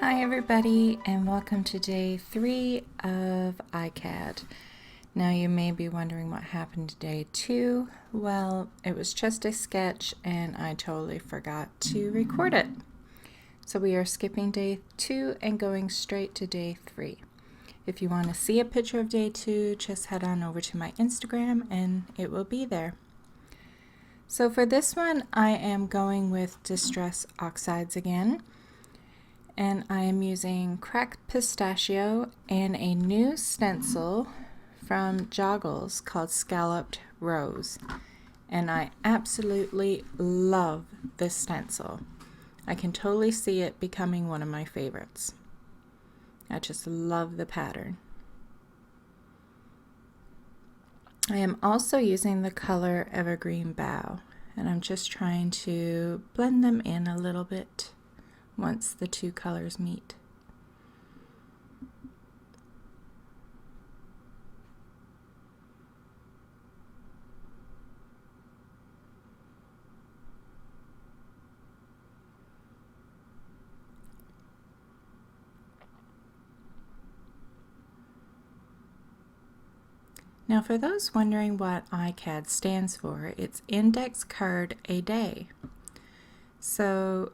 Hi everybody, and welcome to day 3 of ICAD. Now you may be wondering what happened to day 2. Well, it was just a sketch and I totally forgot to record it. So we are skipping day 2 and going straight to day 3. If you want to see a picture of day 2, just head on over to my Instagram and it will be there. So for this one, I am going with Distress Oxides again. And I am using cracked pistachio and a new stencil from Joggles called Scalloped Rose. And I absolutely love this stencil. I can totally see it becoming one of my favorites. I just love the pattern. I am also using the color Evergreen Bough, and I'm just trying to blend them in a little bit once the two colors meet. Now for those wondering what ICAD stands for, it's Index Card a Day. So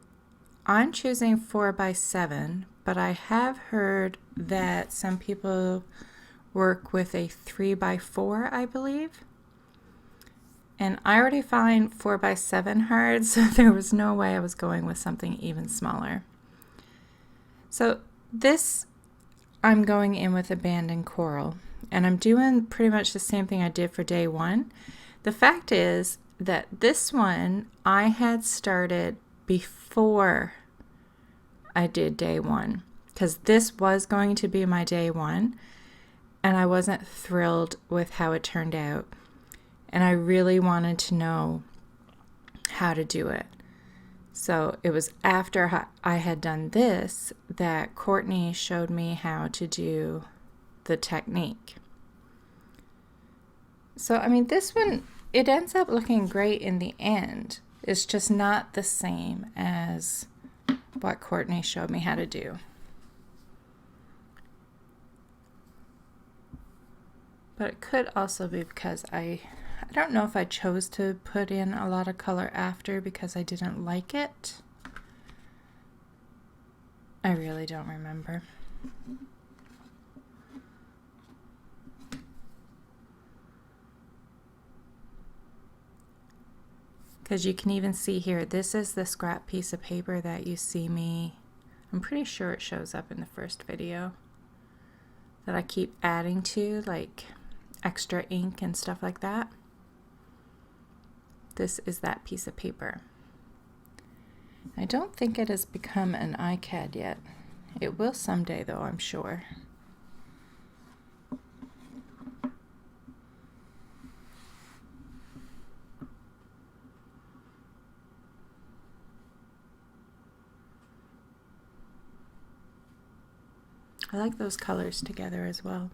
I'm choosing 4x7, but I have heard that some people work with a 3x4, I believe. And I already find 4x7 hard, so there was no way I was going with something even smaller. So this, I'm going in with abandoned coral, and I'm doing pretty much the same thing I did for day 1. The fact is that this one I had started before I did day 1, because this was going to be my day 1 and I wasn't thrilled with how it turned out, and I really wanted to know how to do it. So it was after I had done this that Courtney showed me how to do the technique. So I mean, this one, it ends up looking great in the end. It's just not the same as what Courtney showed me how to do. But it could also be because I don't know if I chose to put in a lot of color after because I didn't like it. I really don't remember. Because you can even see here, this is the scrap piece of paper that you see me, I'm pretty sure it shows up in the first video, that I keep adding to, like extra ink and stuff like that. This is that piece of paper. I don't think it has become an ICAD yet. It will someday though, I'm sure. I like those colors together as well.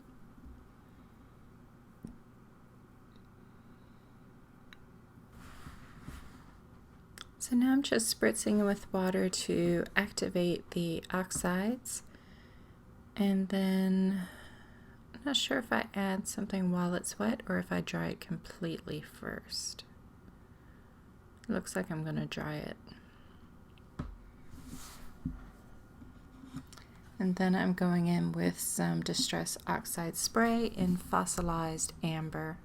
So now I'm just spritzing with water to activate the oxides, and then I'm not sure if I add something while it's wet or if I dry it completely first. It looks like I'm going to dry it. And then I'm going in with some Distress Oxide spray in fossilized amber.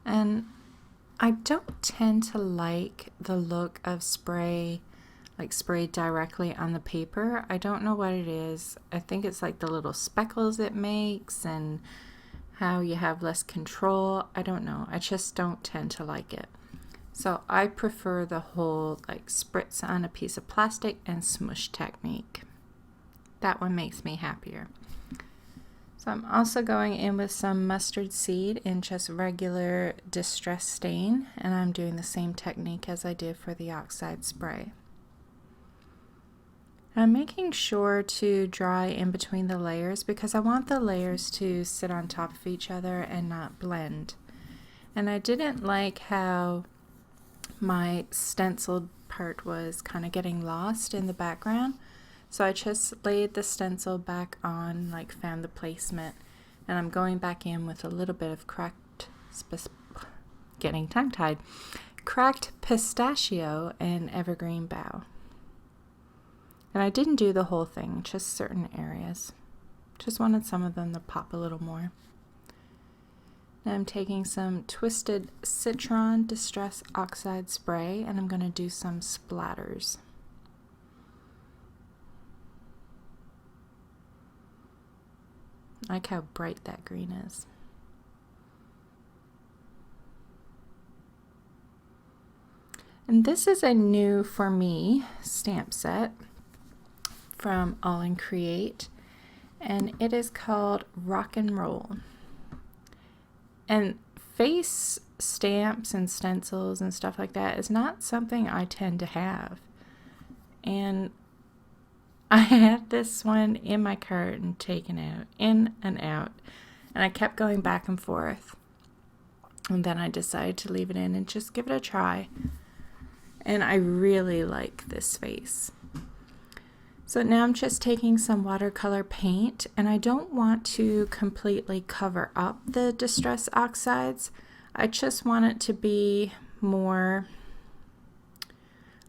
And I don't tend to like the look of spray, like sprayed directly on the paper. I don't know what it is. I think it's like the little speckles it makes and how you have less control. I don't know. I just don't tend to like it. So I prefer the whole like spritz on a piece of plastic and smush technique. That one makes me happier. So I'm also going in with some mustard seed in just regular distress stain, and I'm doing the same technique as I did for the oxide spray. I'm making sure to dry in between the layers because I want the layers to sit on top of each other and not blend. And I didn't like how my stenciled part was kind of getting lost in the background. So I just laid the stencil back on, like found the placement, and I'm going back in with a little bit of getting tongue-tied, cracked pistachio and evergreen bough. And I didn't do the whole thing, just certain areas. Just wanted some of them to pop a little more. Now I'm taking some Twisted Citron Distress Oxide spray and I'm going to do some splatters. I like how bright that green is. And this is a new, for me, stamp set from aall&create, and it is called Rock and Roll. And face stamps and stencils and stuff like that is not something I tend to have. And I had this one in my cart and taken out, in and out, and I kept going back and forth. And then I decided to leave it in and just give it a try. And I really like this face. So now I'm just taking some watercolor paint, and I don't want to completely cover up the Distress Oxides. I just want it to be more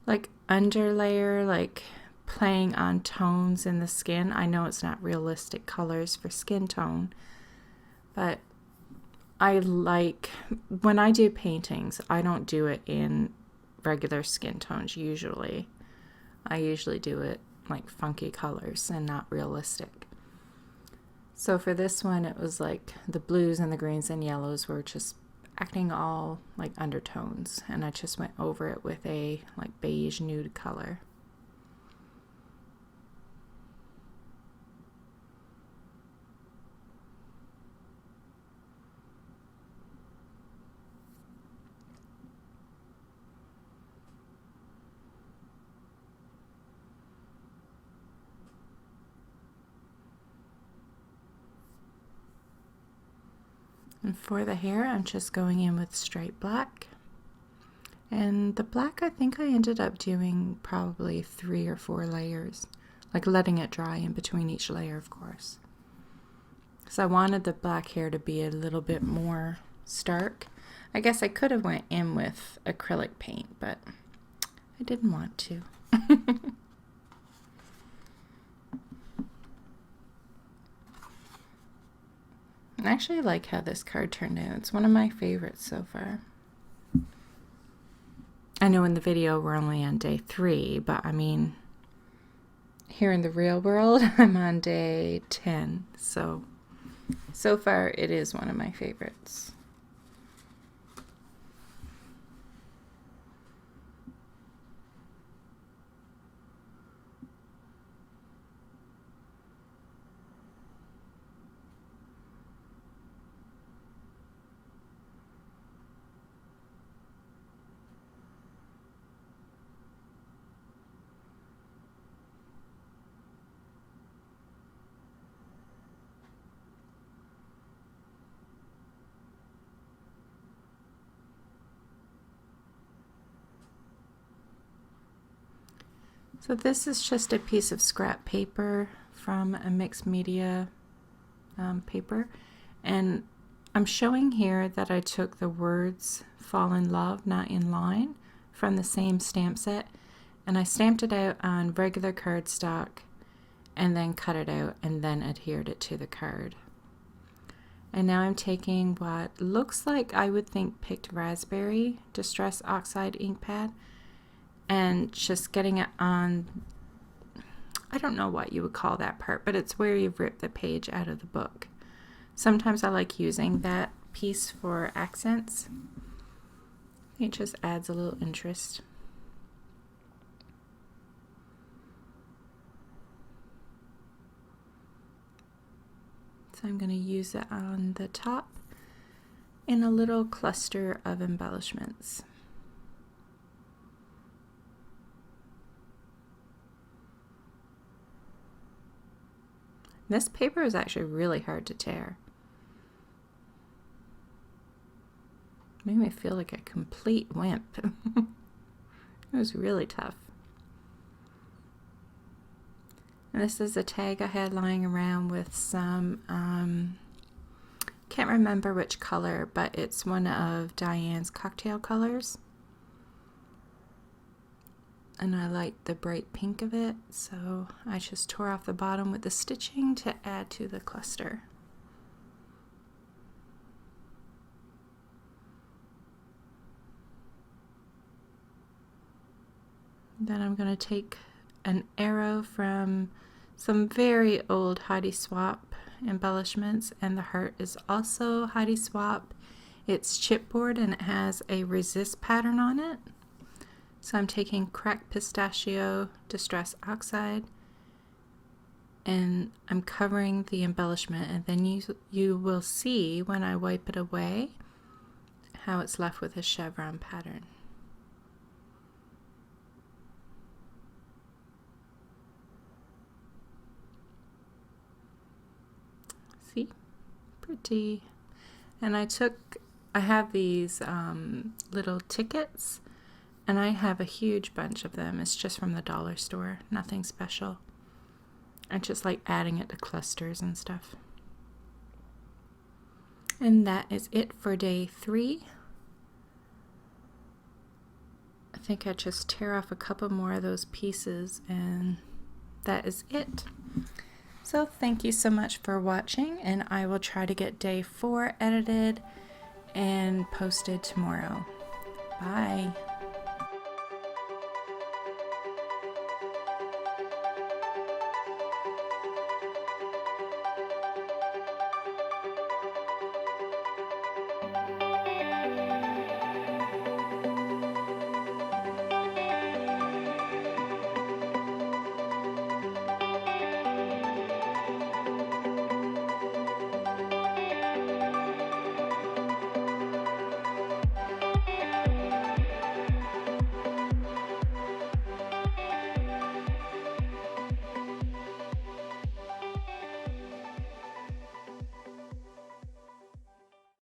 like underlayer, like playing on tones in the skin. I know it's not realistic colors for skin tone, but I like, when I do paintings, I don't do it in regular skin tones usually. I usually do it like funky colors and not realistic. So for this one, it was like the blues and the greens and yellows were just acting all like undertones, and I just went over it with a like beige nude color. And for the hair, I'm just going in with straight black. And the black, I think I ended up doing probably 3 or 4 layers, like letting it dry in between each layer, of course. So I wanted the black hair to be a little bit more stark. I guess I could have went in with acrylic paint, but I didn't want to. I actually like how this card turned out. It's one of my favorites so far. I know in the video we're only on day 3, but I mean, here in the real world, I'm on day 10. So far it is one of my favorites. So this is just a piece of scrap paper from a mixed media paper, and I'm showing here that I took the words "fall in love, not in line" from the same stamp set, and I stamped it out on regular cardstock and then cut it out and then adhered it to the card. And now I'm taking what looks like, I would think, picked raspberry Distress Oxide ink pad and just getting it on, I don't know what you would call that part, but it's where you rip the page out of the book. Sometimes I like using that piece for accents. It just adds a little interest. So I'm going to use it on the top in a little cluster of embellishments. This paper is actually really hard to tear. Made me feel like a complete wimp. It was really tough. And this is a tag I had lying around with some, can't remember which color, but it's one of Diane's cocktail colors. And I like the bright pink of it, so I just tore off the bottom with the stitching to add to the cluster. Then I'm going to take an arrow from some very old Heidi Swapp embellishments, and the heart is also Heidi Swapp. It's chipboard and it has a resist pattern on it. So I'm taking cracked pistachio distress oxide and I'm covering the embellishment, and then you will see when I wipe it away how it's left with a chevron pattern. See? Pretty. And I have these little tickets, and I have a huge bunch of them. It's just from the dollar store, nothing special. I just like adding it to clusters and stuff. And that is it for day 3. I think I just tear off a couple more of those pieces, and that is it. So thank you so much for watching, and I will try to get day 4 edited and posted tomorrow. Bye.